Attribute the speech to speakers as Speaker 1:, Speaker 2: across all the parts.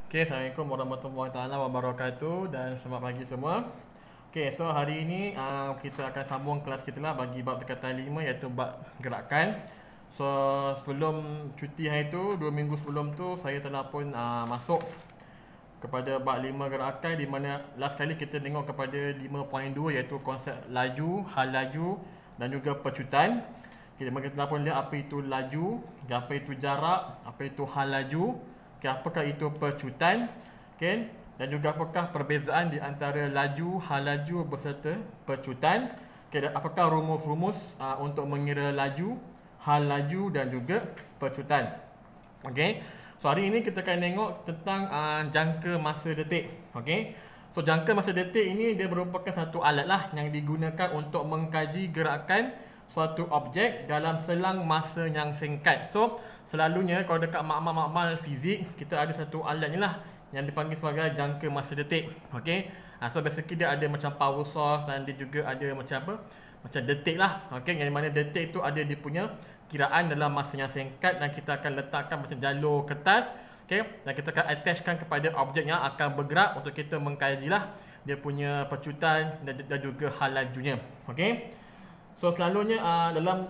Speaker 1: Assalamualaikum warahmatullahi taala wabarakatuh dan selamat pagi semua. So hari ini kita akan sambung kelas kita lah bagi bab tingkatan 5 iaitu bab gerakan. So sebelum cuti hari tu, 2 minggu sebelum tu saya telah pun masuk kepada bab 5 gerakan, di mana last kali kita tengok kepada 5.2 iaitu konsep laju, hal laju dan juga pecutan. Kita telah pun lihat apa itu laju, apa itu jarak, apa itu hal laju, apakah itu pecutan, dan juga apakah perbezaan di antara laju, hal laju beserta pecutan, dan apakah rumus-rumus untuk mengira laju, hal laju dan juga pecutan. So hari ini kita akan tengok tentang jangka masa detik. So jangka masa detik ini dia merupakan satu alat lah yang digunakan untuk mengkaji gerakan suatu objek dalam selang masa yang singkat. So selalunya kalau dekat makmal fizik, kita ada satu alat ni lah yang dipanggil sebagai jangka masa detik. So basically dia ada macam power source dan dia juga ada macam apa? Macam detik lah. Yang mana detik tu ada dia punya kiraan dalam masa yang singkat, dan kita akan letakkan macam jalur kertas, dan kita akan attachkan kepada objek yang akan bergerak untuk kita mengkaji lah dia punya pecutan dan juga hal lajunya. So selalunya dalam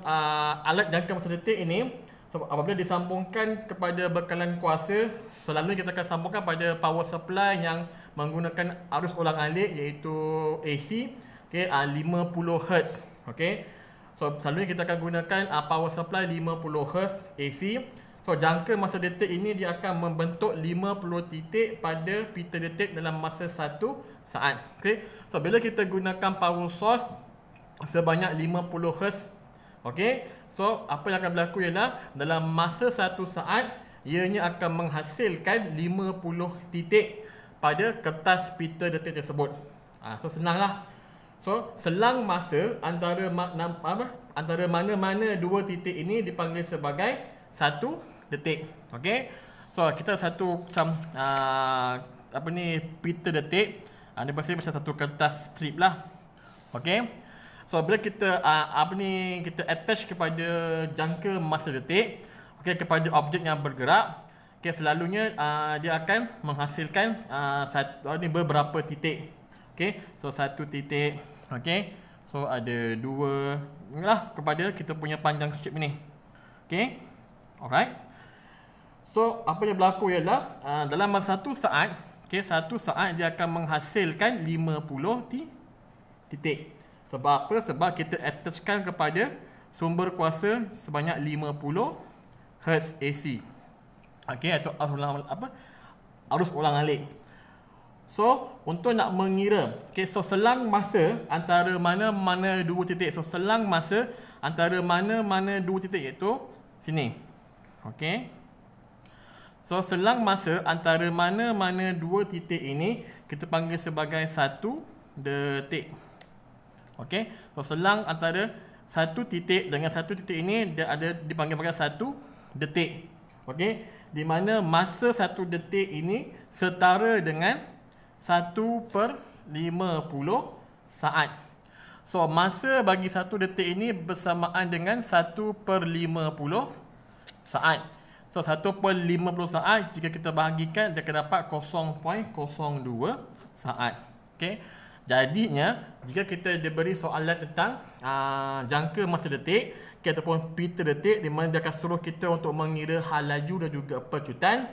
Speaker 1: alat jangka masa detik ini, apabila disambungkan kepada bekalan kuasa, selalunya kita akan sambungkan pada power supply yang menggunakan arus ulang-alik iaitu AC, 50 Hz. So selalunya kita akan gunakan power supply 50 Hz AC. So jangka masa detik ini dia akan membentuk 50 titik pada pita detik dalam masa 1 saat. So bila kita gunakan power source sebanyak 50 Hz, so apa yang akan berlaku ialah dalam masa 1 saat ianya akan menghasilkan 50 titik pada kertas pita detik tersebut. So senanglah. So selang masa antara mana-mana dua titik ini dipanggil sebagai 1 detik. So kita satu macam pita detik, dia pasti macam satu kertas strip lah. So bila kita kita attach kepada jangka masa detik, kepada objek yang bergerak, selalunya dia akan menghasilkan beberapa titik. So satu titik, so ada dua lah kepada kita punya panjang strip ini. Alright. So apa yang berlaku ialah dalam masa 1 saat, 1 saat dia akan menghasilkan 50 titik. Sebab apa? Sebab kita attachkan kepada sumber kuasa sebanyak 50 Hz AC. Atau arus ulang-alik. So untuk nak mengira, so selang masa antara mana-mana dua titik. So selang masa antara mana-mana dua titik iaitu sini. So selang masa antara mana-mana dua titik ini kita panggil sebagai 1 detik. So selang antara satu titik dengan satu titik ini dia ada dipanggil sebagai 1 detik. Di mana masa 1 detik ini setara dengan 1/50 saat. So masa bagi 1 detik ini bersamaan dengan 1/50 saat. So 1/50 saat jika kita bahagikan dia akan dapat 0.02 saat. Jadinya jika kita diberi soalan tentang jangka masa detik ataupun pita detik, di mana dia akan suruh kita untuk mengira hal laju dan juga pecutan,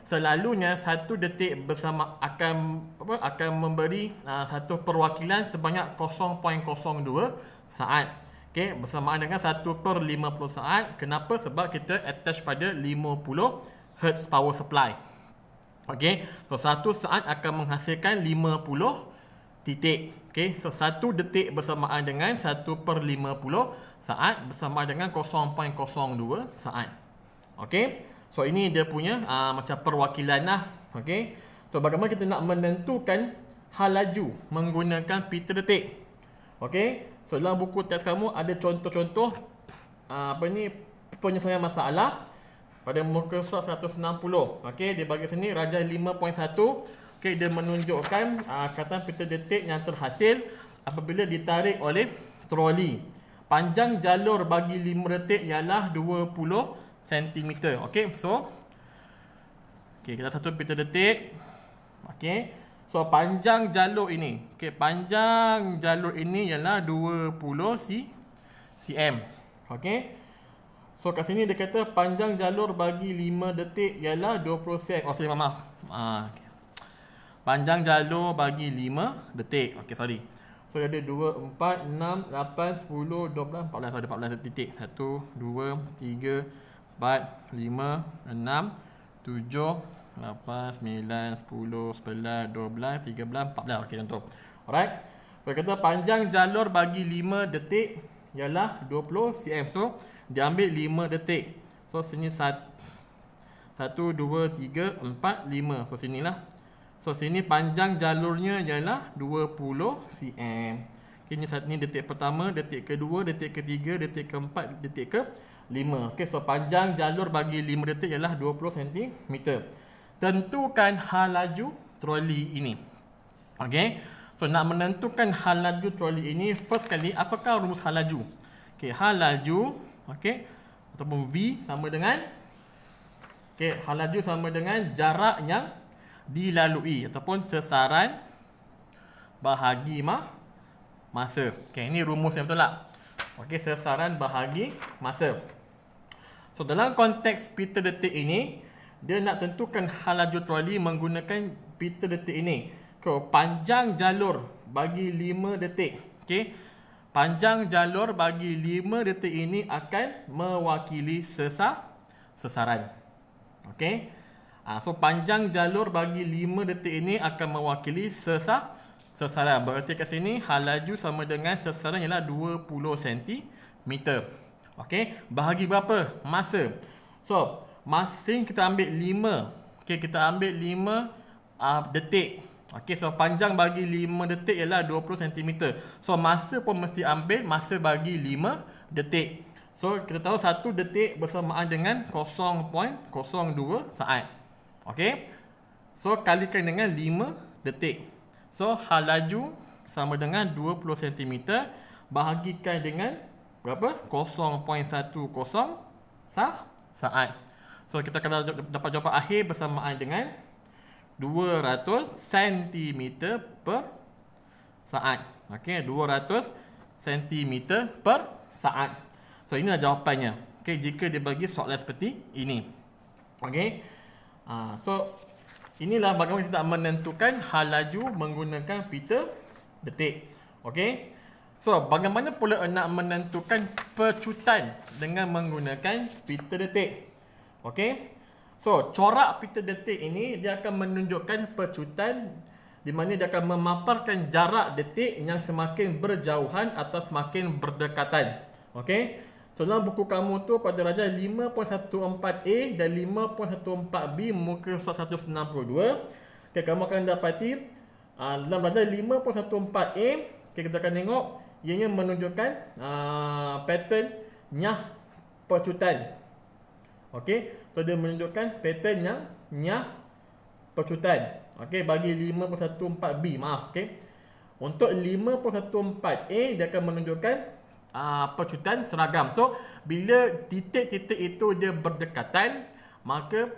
Speaker 1: selalunya 1 detik bersama akan memberi satu perwakilan sebanyak 0.02 saat. Bersamaan dengan 1/50 saat. Kenapa? Sebab kita attach pada 50 Hz power supply. So 1 saat akan menghasilkan 50 titik. So 1 detik bersamaan dengan 1/50 saat bersamaan dengan 0.02 saat. So ini dia punya macam perwakilan lah. So bagaimana kita nak menentukan hal laju menggunakan pita detik? So dalam buku teks kamu ada contoh-contoh penyelesaian masalah pada muka surat 160. Dia bagi sini rajai 5.1. Dia menunjukkan kata pita detik yang terhasil apabila ditarik oleh troli. Panjang jalur bagi 5 detik ialah 20 cm. So Okey, kita satu meter detik. Okey. So panjang jalur ini. Okey, panjang jalur ini ialah 20 cm. Okey. So kat sini dia kata panjang jalur bagi 5 detik ialah 20 cm. Oh, sorry, maaf. Okay. Panjang jalur bagi 5 detik. Okey, sorry. So dia ada 2, 4, 6, 8, 10, 12, 14. Ada 14 detik. 1, 2, 3, 4, 5, 6, 7, 8, 9, 10, 11, 12, 13, 14. Okey, contoh. Alright. So kata panjang jalur bagi 5 detik ialah 20 cm. So dia ambil 5 detik. So sini 1, 2, 3, 4, 5. So sinilah. So sini panjang jalurnya ialah 20 cm. Okay, ni detik pertama, detik kedua, detik ketiga, detik keempat, detik ke-5. Okay, so panjang jalur bagi 5 detik ialah 20 cm. Tentukan hal laju troli ini. Okay, so nak menentukan hal laju troli ini, first kali, apakah rumus hal laju? Okay, hal laju, okay, ataupun V sama dengan, okay, hal laju sama dengan jarak yang dilalui ataupun sesaran bahagi masa. Okay, ini rumus yang betul tak? Okay, sesaran bahagi masa. So dalam konteks meter detik ini, dia nak tentukan hal laju troli menggunakan meter detik ini. So panjang jalur bagi 5 detik. Okay, panjang jalur bagi 5 detik ini akan mewakili sesaran. Okay, so panjang jalur bagi 5 detik ini akan mewakili sesaran. Berarti kat sini hal laju sama dengan sesaran ialah 20 cm. Okey, bahagi berapa? Masa. So, masing kita ambil 5. Okey, kita ambil 5 detik. Okey, so panjang bagi 5 detik ialah 20 cm. So, masa pun mesti ambil masa bagi 5 detik. So, kita tahu 1 detik bersamaan dengan 0.02 saat. Okey. So, kalikan dengan 5 detik. So, hal laju sama dengan 20 cm bahagikan dengan berapa? 0.10 saat. So, kita akan dapat jawapan akhir bersamaan dengan 200 cm per saat. Okey, 200 cm per saat. So, inilah jawapannya. Okey, jika dibagi soalan seperti ini. Okey. So, inilah bagaimana kita menentukan hal laju menggunakan meter detik. Okey. So, bagaimana pula nak menentukan pecutan dengan menggunakan meter detik? Okey. So, corak meter detik ini dia akan menunjukkan pecutan di mana dia akan memaparkan jarak detik yang semakin berjauhan atau semakin berdekatan. Okey. So, dalam buku kamu tu pada rajah 5.14a dan 5.14b muka surat 192. Okay, kamu akan dapati dalam rajah 5.14a, okay, kita akan tengok ianya menunjukkan pattern nyah pecutan. Okey, so dia menunjukkan pattern nyah pecutan. Okey, bagi 5.14b, maaf, okey. Untuk 5.14a dia akan menunjukkan pecutan seragam. So, bila titik-titik itu dia berdekatan, maka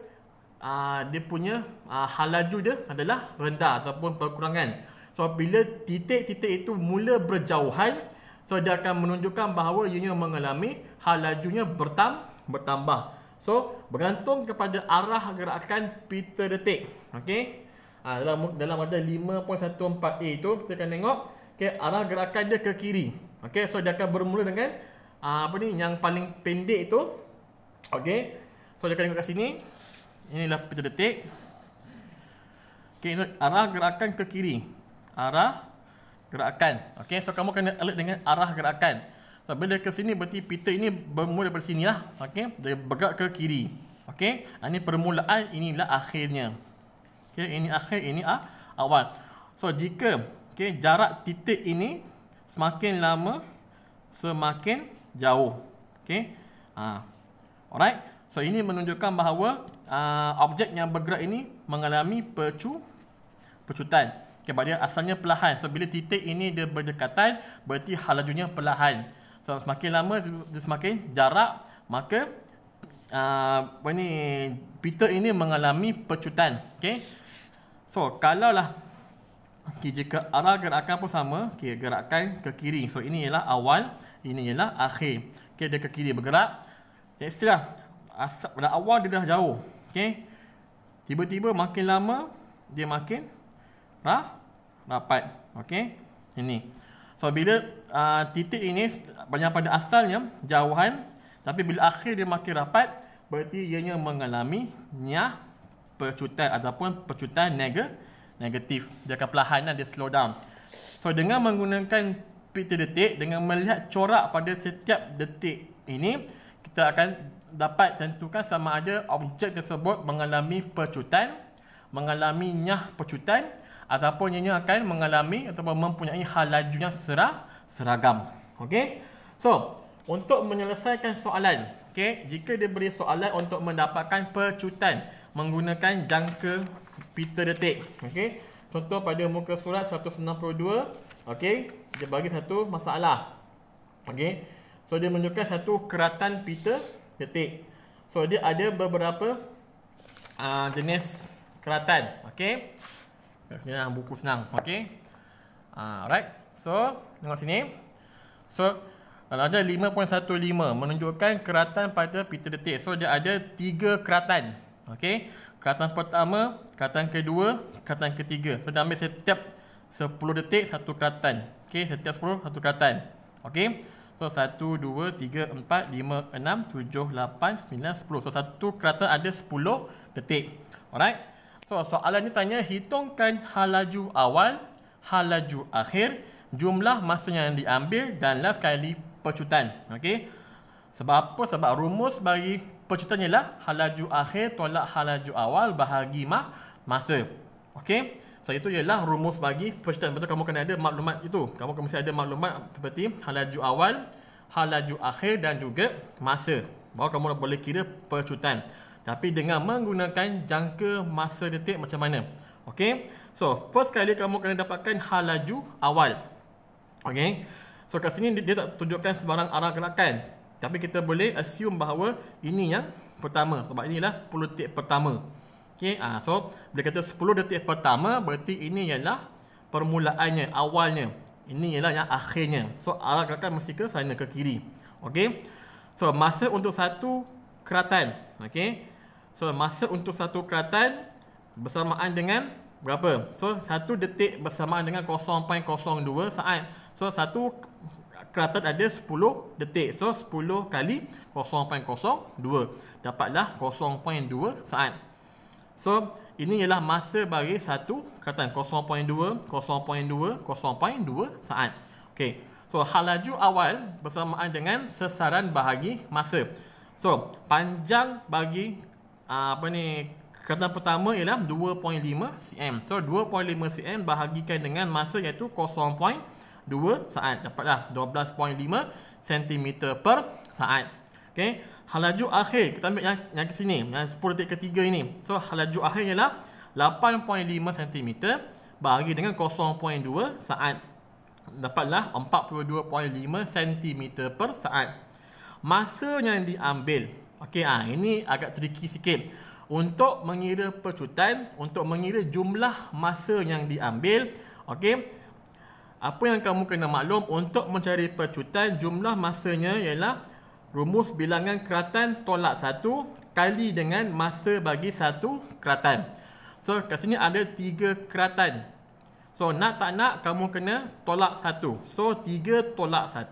Speaker 1: dia punya hal laju dia adalah rendah ataupun perkurangan. So, bila titik-titik itu mula berjauhan, so dia akan menunjukkan bahawa ianya mengalami hal lajunya bertambah. So, bergantung kepada arah gerakan meter detik. Okey. Dalam ada 5.14a itu kita akan tengok, okay, arah gerakan dia ke kiri. Okey, so dia akan bermula dengan yang paling pendek itu. Okey. So dia akan tengok kat sini. Inilah meter detik. Okey, arah gerakan ke kiri. Arah gerakan. Okey, so kamu kena alert dengan arah gerakan. So bila ke sini berarti meter ini bermula dari sini lah. Okey, dia bergerak ke kiri. Okey, ini permulaan, inilah akhirnya. Okey, ini akhir, ini awal. So jika jarak titik ini semakin lama semakin jauh. Okey. Alright. So ini menunjukkan bahawa objek yang bergerak ini mengalami pecutan. Okay, dia asalnya perlahan. So bila titik ini dia berdekatan, berarti hal lajunya perlahan. So semakin lama dia semakin jarak, maka pita ini mengalami pecutan. Okey. So, kalaulah jika arah gerakan pun sama, okey, gerakan ke kiri. So, ini ialah awal, ini ialah akhir. Okey, dia ke kiri bergerak. Let's say lah, pada awal dia dah jauh. Okey. Tiba-tiba makin lama dia makin rapat. Okey. Ini. So, bila titik ini banyak pada asalnya jauhan, tapi bila akhir dia makin rapat, berarti ianya mengalami pecutan ataupun pecutan negatif. Dia akan perlahan, dia slow down. So, dengan menggunakan pita detik, dengan melihat corak pada setiap detik ini, kita akan dapat tentukan sama ada objek tersebut mengalami pecutan, mengalami pecutan, ataupun ianya akan mengalami ataupun mempunyai hal laju yang seragam. Okey. So, untuk menyelesaikan soalan, okey, jika diberi soalan untuk mendapatkan pecutan menggunakan jangka pita detik, okey. Contoh pada muka surat 162, okey, dia bagi satu masalah. Okey. So, dia menunjukkan satu keratan pita detik. So, dia ada beberapa jenis keratan, okey. Sini lah buku senang. Okey. Alright. So, tengok sini. So, kalau ada 5.15 menunjukkan keratan pada pita detik. So, dia ada 3 keratan. Okey. Keratan pertama, keratan kedua, keratan ketiga. So, dia ambil setiap 10 detik satu keratan. Okey, setiap 10 satu keratan. Okey. So, 1 2 3 4 5 6 7 8 9 10. So, satu keratan ada 10 detik. Alright. So, soalan ni tanya hitungkan hal laju awal, hal laju akhir, jumlah masa yang diambil dan last kali pecutan. Okey. Sebab apa? Sebab rumus bagi pecutan ialah hal laju akhir tolak hal laju awal bahagi masa. Okey. So, itu ialah rumus bagi pecutan. Betul, kamu kena ada maklumat itu. Kamu mesti ada maklumat seperti hal laju awal, hal laju akhir dan juga masa. Baru kamu boleh kira pecutan. Tapi dengan menggunakan jangka masa detik macam mana? Okey. So, first kali kamu kena dapatkan hal laju awal. Okey. So, kat sini dia tak tunjukkan sebarang arah gerakan. Tapi kita boleh assume bahawa ini yang pertama. Sebab inilah 10 detik pertama. Okey. So, bila kata 10 detik pertama, berarti ini ialah permulaannya, awalnya. Ini ialah yang akhirnya. So, arah gerakan mesti ke sana, ke kiri. Okey. So, masa untuk satu keratan. Okey. So, masa untuk satu keratan bersamaan dengan berapa? So, 1 detik bersamaan dengan 0.02 saat. So, satu keratan ada 10 detik. So, 10 kali 0.02. Dapatlah 0.2 saat. So, ini ialah masa bagi satu keratan. 0.2, 0.2, 0.2 saat. Okey. So, hal laju awal bersamaan dengan sesaran bahagi masa. So, panjang bagi keratan pertama ialah 2.5 cm. So, 2.5 cm bahagikan dengan masa iaitu 0.2 saat. Dapatlah 12.5 cm per saat. Okey. Hal laju akhir, kita ambil yang ke sini, yang 10 detik ketiga ini. So, hal laju akhir ialah 8.5 cm bahagi dengan 0.2 saat. Dapatlah 42.5 cm per saat. Masa yang diambil, okey, ini agak tricky sikit. Untuk mengira pecutan, untuk mengira jumlah masa yang diambil, okey, apa yang kamu kena maklum untuk mencari pecutan, jumlah masanya ialah rumus bilangan keratan tolak 1 kali dengan masa bagi satu keratan. So, kat sini ada 3 keratan. So, nak tak nak kamu kena tolak 1. So, 3 tolak 1,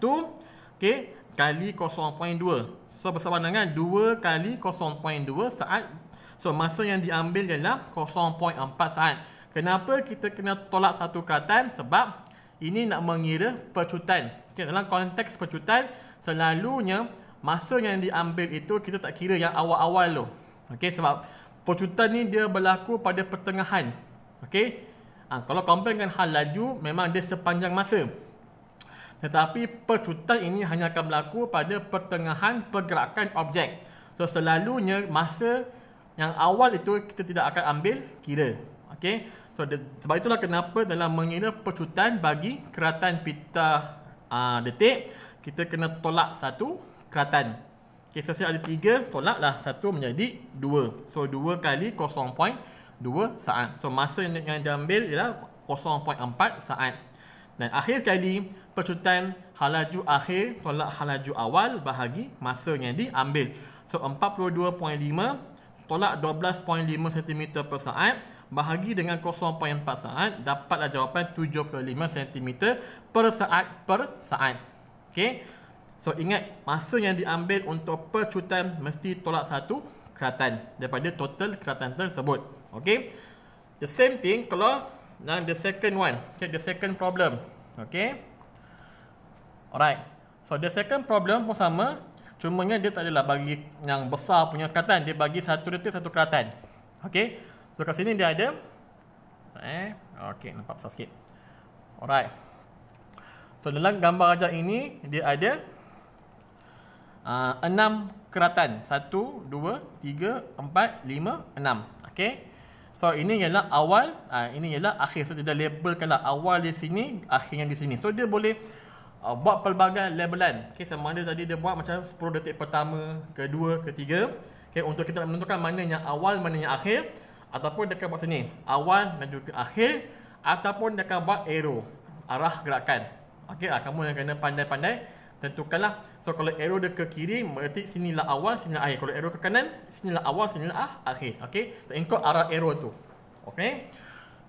Speaker 1: okey, kali 0.2. So, bersama dengan 2 kali 0.2 saat. So, masa yang diambil ialah 0.4 saat. Kenapa kita kena tolak satu keratan? Sebab ini nak mengira pecutan. Okay, dalam konteks pecutan, selalunya masa yang diambil itu kita tak kira yang awal-awal tu. Okay, sebab pecutan ni dia berlaku pada pertengahan. Okay, kalau compare dengan hal laju, memang dia sepanjang masa. Tetapi pecutan ini hanya akan berlaku pada pertengahan pergerakan objek. So, selalunya masa yang awal itu kita tidak akan ambil kira. Okey. So, sebab itulah kenapa dalam mengira pecutan bagi keratan pita detik, kita kena tolak satu keratan. Okey, Okay, selesai ada 3, tolaklah 1 menjadi 2. So 2 kali 0.2 saat. So masa yang diambil ialah 0.4 saat. Dan akhir sekali, percutan halaju akhir tolak halaju awal bahagi masa yang diambil. So 42.5 tolak 12.5 cm per saat bahagi dengan 0.4 saat, dapatlah jawapan 75 cm per saat. Okey. So ingat, masa yang diambil untuk percutan mesti tolak 1 keratan daripada total keratan tersebut. Okey. The same thing kalau the second one, okay, the second problem. Okey. Alright. So the second problem pun sama, cumanya dia tak adalah bagi yang besar punya keratan, dia bagi 1 detik 1 keratan. Okey. So kat sini dia ada okey, nampak besar sikit. Alright. So dalam gambar ajar ini dia ada 6 keratan. 1 2 3 4 5 6. Okey. So ini ialah awal, ini ialah akhir. So dia dah labelkanlah awal di sini, akhirnya di sini. So dia boleh buat pelbagai labelan. Okey, sama ada tadi dia buat macam 10 detik pertama, kedua, ketiga. Okey, untuk kita nak menentukan mana yang awal, mana yang akhir, ataupun dia akan buat sini, awal dan juga akhir, ataupun dia akan buat arrow, arah gerakan. Okey, kamu yang kena pandai-pandai tentukanlah. So kalau arrow dia ke kiri, berarti sinilah awal, sinilah akhir. Kalau arrow ke kanan, sinilah awal, sinilah akhir. Okey, ikut arah arrow tu. Okey.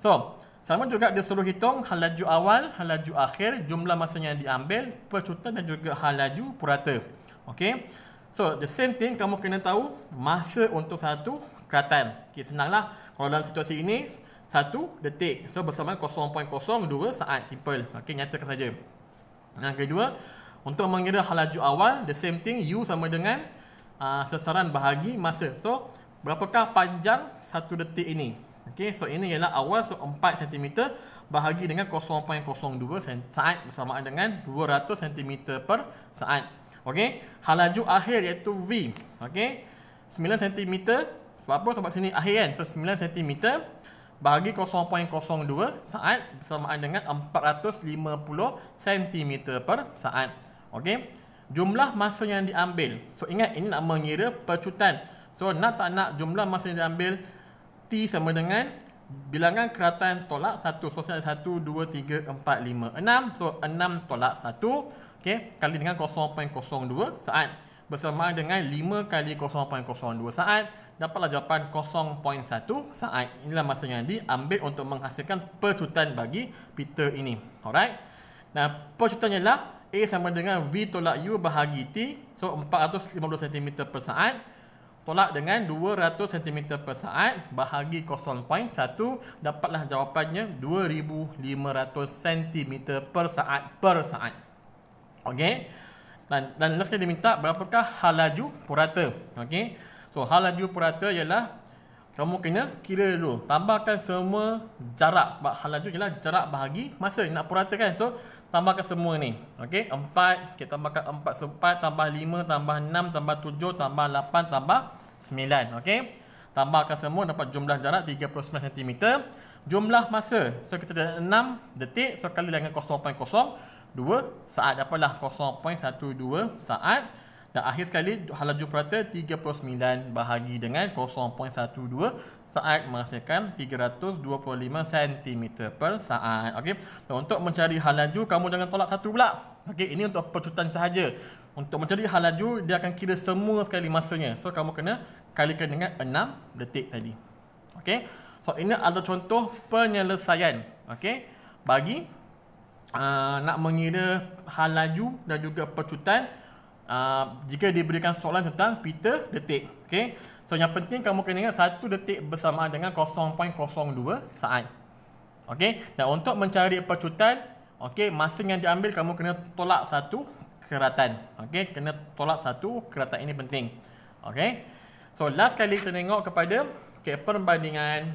Speaker 1: So sama juga dia suruh hitung halaju awal, halaju akhir, jumlah masa yang diambil, percutan dan juga halaju purata. Okey. So the same thing, kamu kena tahu masa untuk satu keratan. Okey, senanglah. Kalau dalam situasi ini 1 detik. So bersama 0.02 saat, simple. Okey, nyatakan saja. Yang kedua, untuk mengira halaju awal, the same thing, U sama dengan sasaran bahagi masa. So berapakah panjang 1 detik ini? Okey, so ini ialah awal, so 4 cm bahagi dengan 0.02 saat bersamaan dengan 200 cm per saat. Okey, halaju akhir iaitu V. Okey, 9 cm. Sebab apa? Sebab sini akhir kan. So 9 cm bahagi 0.02 saat bersamaan dengan 450 cm per saat. Okey, jumlah masa yang diambil. So ingat, ini nak mengira percutan. So nak tak nak jumlah masa yang diambil, T sama dengan bilangan keratan tolak 1. So saya ada 1, 2, 3, 4, 5, 6. So 6 tolak 1, okey, kali dengan 0.02 saat bersamaan dengan 5 kali 0.02 saat, dapatlah jawapan 0.1 saat. Inilah masa yang diambil untuk menghasilkan percutan bagi Peter ini. Alright. Nah, percutannya ialah A sama dengan V tolak U bahagi T. So 450 cm per saat tolak dengan 200 cm per saat bahagi 0.1, dapatlah jawapannya 2500 cm per saat. Okey. Dan last dia minta berapakah halaju purata. Okey. So halaju purata ialah kamu kena kira dulu, tambahkan semua jarak. Sebab halaju ialah jarak bahagi masa, nak purata kan. So tambahkan semua ni. Okey, 4, kita tambahkan 4 4 tambah 5 tambah 6 tambah 7 tambah 8 tambah 9. Okey, tambahkan semua, dapat jumlah jarak 39 cm. Jumlah masa, so kita ada 6 detik, so kali dengan 0.02 saat, dapatlah 0.12 saat. Dan akhir sekali halaju purata 39 bahagi dengan 0.12 saat menghasilkan 325 cm per saat. Okey. Dan untuk mencari halaju, kamu jangan tolak 1 pula. Okey, ini untuk percutan sahaja. Untuk mencari halaju, dia akan kira semua sekali masanya. So kamu kena kalikan dengan 6 detik tadi. Okey. So ini adalah contoh penyelesaian. Okey. Bagi nak mengira halaju dan juga percutan jika diberikan soalan tentang Peter detik. Okey. So yang penting kamu kena ingat 1 detik bersamaan dengan 0.02 saat. Okey. Dan untuk mencari percutan, okey, masa yang diambil kamu kena tolak 1 keratan. Okey, kena tolak 1 keratan, ini penting. Okey. So last kali kita tengok kepada perbandingan,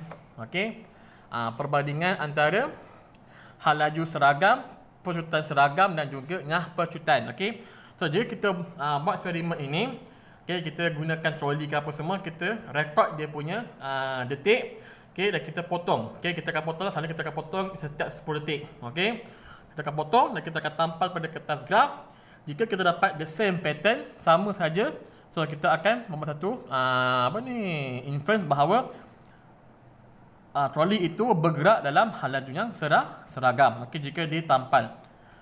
Speaker 1: okey, perbandingan antara halaju seragam, percutan seragam dan juga nyah percutan. Okey. So jika kita buat eksperimen ini, okay, kita gunakan troli ke apa semua, kita rekod dia punya detik, okay, dan kita potong. Okay, kita akan potong, selalu kita akan potong setiap 10 detik. Okay, kita akan potong dan kita akan tampal pada kertas graf. Jika kita dapat the same pattern, sama saja, So kita akan membuat satu inference bahawa troli itu bergerak dalam laju yang seragam. Okey, jika ditampal.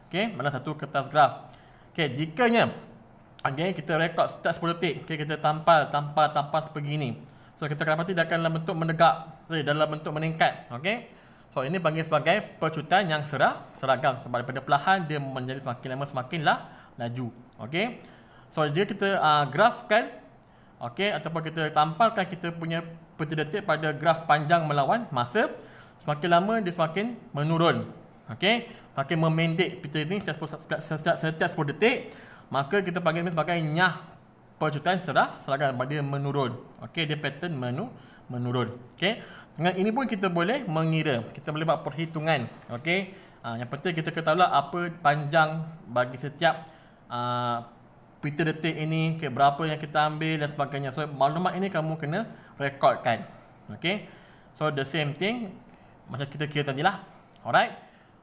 Speaker 1: Okey, mana satu kertas graf. Okey, jikanya kita rekod start 10 detik. Okey, kita tampal sebegini. So kita akan dapati dia akan dalam bentuk menegak, dalam bentuk meningkat. Okey. So ini panggil sebagai percutan yang seragam, sebab daripada perlahan dia menjadi semakin lama semakinlah laju. Okey. So jika kita grafkan, okey, ataupun kita tampalkan kita punya peti detik pada graf panjang melawan masa, semakin lama dia semakin menurun. Okey, makin memendek peti ini setiap 10 detik, maka kita panggil sebagai nyah percutan seragam, dia menurun. Okey, dia pattern menurun. Okey, dengan ini pun kita boleh mengira, kita boleh buat perhitungan. Okey, yang penting kita ketahuilah apa panjang bagi setiap peti detik ini, okay, berapa yang kita ambil dan sebagainya. So maklumat ini kamu kena rekodkan. Okey, so the same thing macam kita kira tadi lah. Alright,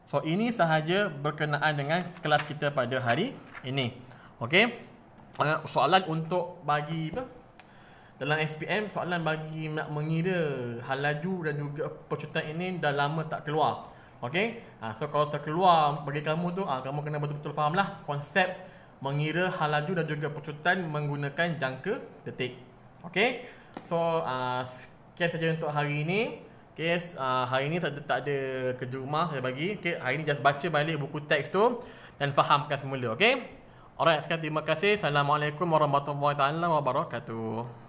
Speaker 1: so ini sahaja berkenaan dengan kelas kita pada hari ini. Okey, soalan untuk bagi dalam SPM, soalan bagi nak mengira hal laju dan juga percutan ini dah lama tak keluar. Okey, so kalau terkeluar bagi kamu tu, kamu kena betul-betul fahamlah konsep mengira hal laju dan juga percutan menggunakan jangka detik. Okey, so sekian saja untuk hari ini. Okay, hari ini tak ada kerja rumah saya bagi. Okay, hari ini just baca balik buku teks tu dan fahamkan semula. Okay, alright, sekian, terima kasih. Assalamualaikum warahmatullahi wabarakatuh.